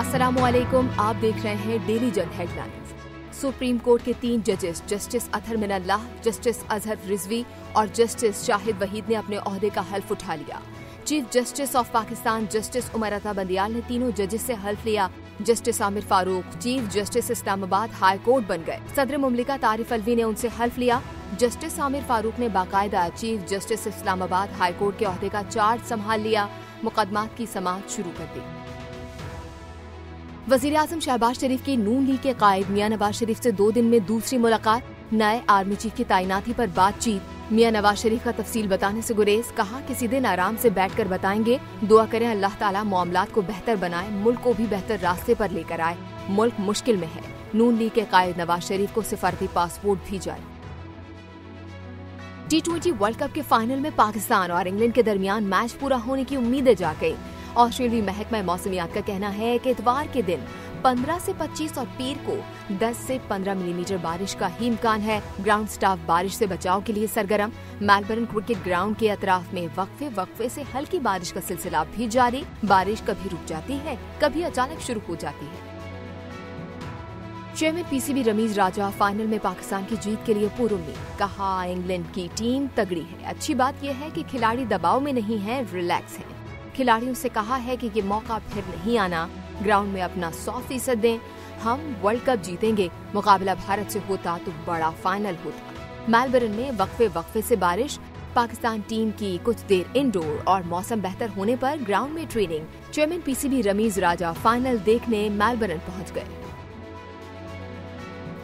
अस्सलामुअलैकुम, आप देख रहे हैं डेली जंग हेडलाइंस। सुप्रीम कोर्ट के 3 जजेस जस्टिस अतहर मिनल्लाह, जस्टिस अजहर रिजवी और जस्टिस शाहिद वहीद ने अपने ओहदे का हल्फ उठा लिया। Chief justice of Pakistan justice Umar Ata Bandial ने तीनों जजेस से हल्फ लिया। Justice Aamir Farooq chief justice Islamabad high court बन गए। सदर मुमलिकत आरिफ अलवी ने उनसे हल्फ लिया। जस्टिस आमिर फारूक ने बाकायदा chief justice Islamabad high court के ओहदे का चार्ज संभाल लिया। मुकदमात की समाअत शुरू कर दी। वज़ीर-ए-आज़म शहबाज शरीफ की नून लीग के कायद मियां नवाज शरीफ से 2 दिन में दूसरी मुलाकात। नए आर्मी चीफ की तैनाती पर बातचीत। मियां नवाज शरीफ का तफसील बताने से गुरेज। कहा किसी दिन आराम से बैठकर बताएंगे। दुआ करें अल्लाह ताला मामलात को बेहतर बनाए, मुल्क को भी बेहतर रास्ते पर लेकर आए। मुल्क मुश्किल में है। नून लीग के कायद नवाज शरीफ को सिफारती पासपोर्ट भी जारी। T20 वर्ल्ड कप के फाइनल में पाकिस्तान और इंग्लैंड के दरमियान मैच पूरा होने की उम्मीदें जा गई। ऑस्ट्रेलियाई महकमा मौसमियात का कहना है कि इतवार के दिन 15 से 25 और पीर को 10 से 15 मिलीमीटर बारिश का ही इम्कान है। ग्राउंड स्टाफ बारिश से बचाव के लिए सरगर्म। मेलबर्न क्रिकेट ग्राउंड के अतराफ में वक्फे से हल्की बारिश का सिलसिला भी जारी। बारिश कभी रुक जाती है, कभी अचानक शुरू हो जाती है। चेयरमैन PCB रमीज राजा फाइनल में पाकिस्तान की जीत के लिए पुरुम्मीद। कहा इंग्लैंड की टीम तगड़ी है। अच्छी बात यह है कि खिलाड़ी दबाव में नहीं है, रिलैक्स है। खिलाड़ियों से कहा है कि ये मौका फिर नहीं आना। ग्राउंड में अपना 100% दें। हम वर्ल्ड कप जीतेंगे। मुकाबला भारत से होता तो बड़ा फाइनल होता। मेलबर्न में वक्फे से बारिश। पाकिस्तान टीम की कुछ देर इंडोर और मौसम बेहतर होने पर ग्राउंड में ट्रेनिंग। चेयरमैन PCB रमीज राजा फाइनल देखने मेलबर्न पहुंच गए।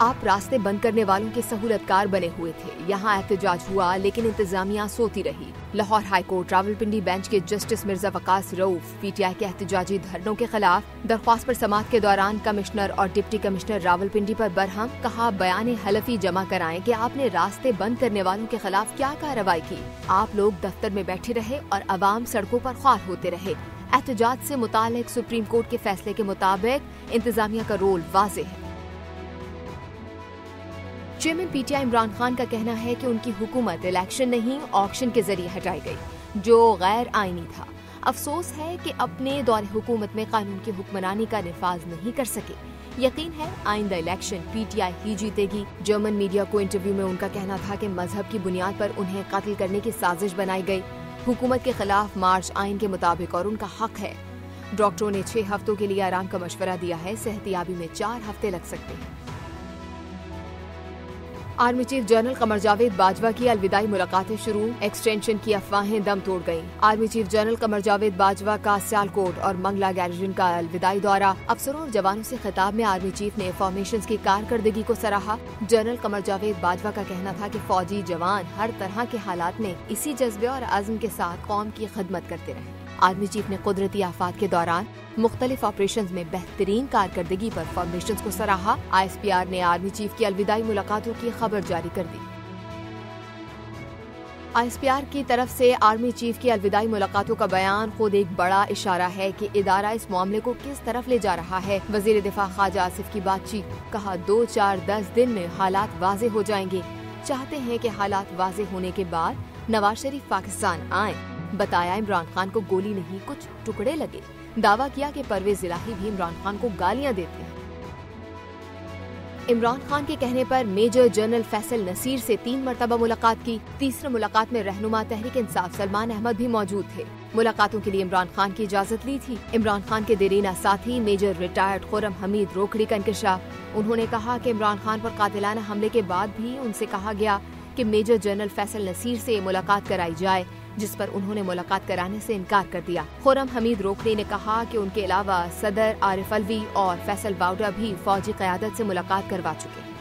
आप रास्ते बंद करने वालों के सहूलतकार बने हुए थे। यहाँ एहतजाज हुआ लेकिन इंतजामिया सोती रही। Lahore high court Rawalpindi bench के जस्टिस मिर्जा वकास रऊफ PTI के एहतजाजी धरनों के खिलाफ। दरख्वास्त पर समाअत के दौरान कमिश्नर और डिप्टी कमिश्नर रावलपिंडी पर बरहम। कहा बयान हलफी जमा कराएं कि आपने रास्ते बंद करने वालों के खिलाफ क्या कार्रवाई की। आप लोग दफ्तर में बैठे रहे और अवाम सड़कों पर ख्वार होते रहे। एहतजाज से मुतालिक सुप्रीम कोर्ट के फैसले के मुताबिक इंतजामिया का रोल वाज़े है। चेयरमैन PTI इमरान खान का कहना है कि उनकी हुकूमत इलेक्शन नहीं ऑक्शन के जरिए हटाई गई, जो गैर आईनी था। अफसोस है कि अपने दौरे हुकूमत में कानून की हुक्मरानी का निफाज नहीं कर सके। यकीन है आइंदा इलेक्शन PTI ही जीतेगी। जर्मन मीडिया को इंटरव्यू में उनका कहना था कि मजहब की बुनियाद पर उन्हें कत्ल करने की साजिश बनाई गई। हुकूमत के खिलाफ मार्च आइन के मुताबिक और उनका हक है। डॉक्टरों ने 6 हफ्तों के लिए आराम का मशवरा दिया है। सेहतियाबी में 4 हफ्ते लग सकते हैं। Army chief general Qamar Javed Bajwa की अलविदाई मुलाकातें शुरू। एक्सटेंशन की अफवाहें दम तोड़ गईं। Army chief general Qamar Javed Bajwa का सियालकोट और मंगला गैरिजन का अलविदाई दौरा। अफसरों और जवानों से खिताब में आर्मी चीफ ने फॉर्मेशंस की कारकर्दगी को सराहा। जनरल कमर जावेद बाजवा का कहना था कि फौजी जवान हर तरह के हालात में इसी जज्बे और अज़्म के साथ कौम की खिदमत करते रहे। आर्मी चीफ ने कुदरती आफात के दौरान मुख्तलिफ ऑपरेशंस में बेहतरीन कारकर्दगी पर फॉर्मेशंस को सराहा। ISPR ने आर्मी चीफ की अलविदाई मुलाकातों की खबर जारी कर दी। ISPR की तरफ से आर्मी चीफ की अलविदाई मुलाकातों का बयान खुद एक बड़ा इशारा है कि इदारा इस मामले को किस तरफ ले जा रहा है। वजीर दिफा ख्वाजा आसिफ की बातचीत। कहा 2, 4, 10 दिन में हालात वाजे हो जाएंगे। चाहते हैं कि हालात वाजे होने के बाद नवाज शरीफ पाकिस्तान आए। बताया इमरान खान को गोली नहीं कुछ टुकड़े लगे। दावा किया कि परवेज इलाही भी इमरान खान को गालियां देते हैं। इमरान खान के कहने पर मेजर जनरल फैसल नसीर से 3 मरतबा मुलाकात की। तीसरी मुलाकात में रहनुमा तहरीक इंसाफ सलमान अहमद भी मौजूद थे। मुलाकातों के लिए इमरान खान की इजाजत ली थी। इमरान खान के देरीना साथी मेजर रिटायर्ड खुर्रम हमीद रोकड़ी का इंकशाफ। उन्होंने कहा कि इमरान खान पर कातिलाना हमले के बाद भी उनसे कहा गया कि मेजर जनरल फैसल नसीर से मुलाकात कराई जाए, जिस पर उन्होंने मुलाकात कराने से इनकार कर दिया। खुर्रम हमीद रोकड़ी ने कहा कि उनके अलावा सदर आरिफ अलवी और फैसल बाउडा भी फौजी क़यादत से मुलाकात करवा चुके हैं।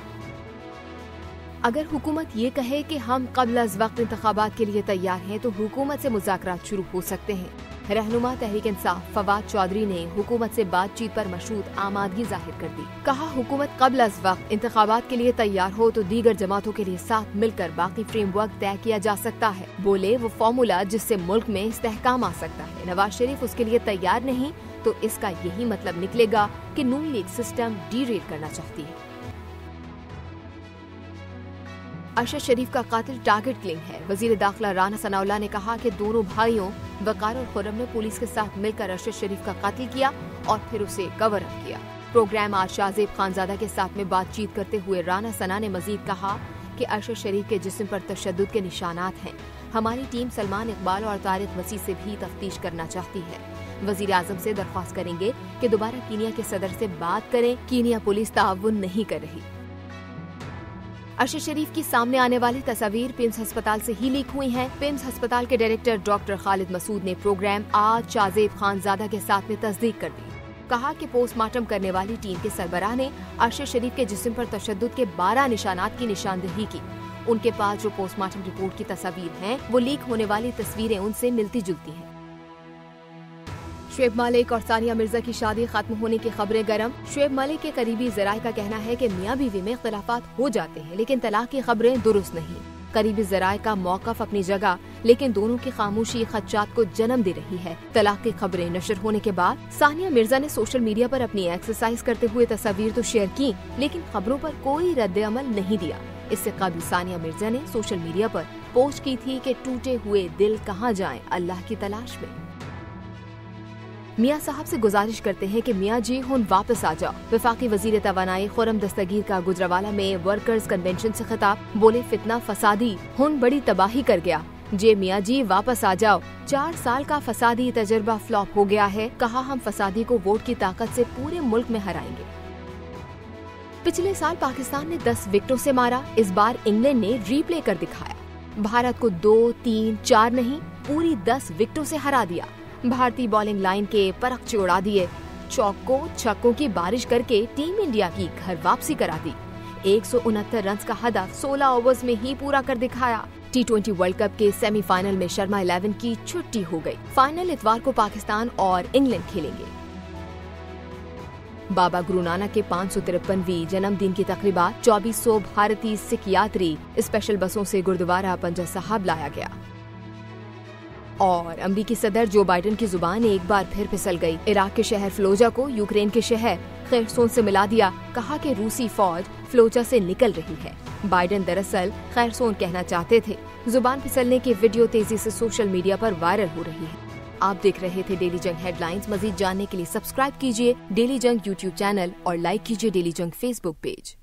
अगर हुकूमत ये कहे कि हम क़ब्ल अज़ वक्त इंतखाबात के लिए तैयार हैं तो हुकूमत से मुज़ाकरात शुरू हो सकते हैं। रहनुमा तहरीक इंसाफ फवाद चौधरी ने हुकूमत से बातचीत पर मशरूत आमादगी जाहिर कर दी। कहा हुकूमत क़ब्ल अज़ वक्त इंतखाबात के लिए तैयार हो तो दीगर जमातों के लिए साथ मिलकर बाकी फ्रेमवर्क तय किया जा सकता है। बोले वो फॉर्मूला जिससे मुल्क में इस्तेहकाम आ सकता है। नवाज शरीफ उसके लिए तैयार नहीं तो इसका यही मतलब निकलेगा कि नून लीग सिस्टम डीरेल करना चाहती है। अरशद शरीफ का कातिल टारगेट किलिंग है। वजीर दाखिला राना सनाउल्लाह ने कहा कि दोनों भाइयों वकार और खुर्रम ने पुलिस के साथ मिलकर अरशद शरीफ का कातिल किया और फिर उसे कवर अप किया। प्रोग्राम आज शाहजेब खानजादा के साथ में बातचीत करते हुए राना सना ने मजीद कहा कि अरशद शरीफ के जिस्म पर तशद्दुद के निशानात हैं। हमारी टीम सलमान इकबाल और तारिक मसीह से भी तफ्तीश करना चाहती है। वजीर आजम से दरख्वास्त करेंगे कि दोबारा कीनिया के सदर से बात करें। कीनिया पुलिस ताउन नहीं कर रही। अरशद शरीफ की सामने आने वाली तस्वीर पिम्स अस्पताल से ही लीक हुई हैं। पिम्स अस्पताल के डायरेक्टर डॉक्टर खालिद मसूद ने प्रोग्राम आज शाहजेब खानजादा के साथ में तस्दीक कर दी। कहा कि पोस्टमार्टम करने वाली टीम के सरबराह ने अरशद शरीफ के जिस्म पर तशद्दुद के 12 निशानात की निशानदेही की। उनके पास जो पोस्टमार्टम रिपोर्ट की तस्वीर हैं, वो लीक होने वाली तस्वीरें उनसे मिलती जुलती हैं। शुएब मलिक और सानिया मिर्जा की शादी खत्म होने की खबरें गर्म। शुएब मलिक के करीबी ज़राए का कहना है कि मियां बीवी में इख्तिलाफात हो जाते हैं, लेकिन तलाक की खबरें दुरुस्त नहीं। करीबी ज़राए का मौक़िफ़ अपनी जगह, लेकिन दोनों की खामोशी खदशात को जन्म दे रही है। तलाक की खबरें नशर होने के बाद सानिया मिर्जा ने सोशल मीडिया पर अपनी एक्सरसाइज करते हुए तस्वीर तो शेयर की, लेकिन खबरों पर कोई रद्द अमल नहीं दिया। इससे कबल सानिया मिर्जा ने सोशल मीडिया पर पोस्ट की थी कि टूटे हुए दिल कहाँ जाएं अल्लाह की तलाश में। मियां साहब से गुजारिश करते हैं कि मियां जी हुन वापस आ जाओ। वफाकी वजीर तवानाई खुरम दस्तगीर का गुजरावाला में वर्कर्स कन्वेंशन से खिताब, बोले फितना फसादी हुन बड़ी तबाही कर गया। जे मियां जी वापस आ जाओ। 4 साल का फसादी तजर्बा फ्लॉप हो गया है। कहा हम फसादी को वोट की ताकत से पूरे मुल्क में हराएंगे। पिछले साल पाकिस्तान ने 10 विकेटों से मारा। इस बार इंग्लैंड ने रीप्ले कर दिखाया। भारत को 2, 3, 4 नहीं पूरी 10 विकेटों से हरा दिया। भारतीय बॉलिंग लाइन के परखचे उड़ा दिए। चौकों छक्कों की बारिश करके टीम इंडिया की घर वापसी करा दी। 169 रन का हदफ 16 ओवर्स में ही पूरा कर दिखाया। T20 वर्ल्ड कप के सेमीफाइनल में शर्मा 11 की छुट्टी हो गई। फाइनल इतवार को पाकिस्तान और इंग्लैंड खेलेंगे। बाबा गुरु नानक के 553वीं जन्मदिन की तकरीबात 2400 भारतीय सिख यात्री स्पेशल बसों से गुरुद्वारा पंजा साहब लाया गया। और अमरीकी सदर जो बाइडेन की जुबान एक बार फिर फिसल गई। इराक के शहर फलोजा को यूक्रेन के शहर खैरसोन से मिला दिया। कहा कि रूसी फौज फलोजा से निकल रही है। बाइडेन दरअसल खैरसोन कहना चाहते थे। जुबान फिसलने की वीडियो तेजी से सोशल मीडिया पर वायरल हो रही है। आप देख रहे थे डेली जंग हेडलाइंस। मजीद जानने के लिए सब्सक्राइब कीजिए डेली जंग यूट्यूब चैनल और लाइक कीजिए डेली जंग फेसबुक पेज।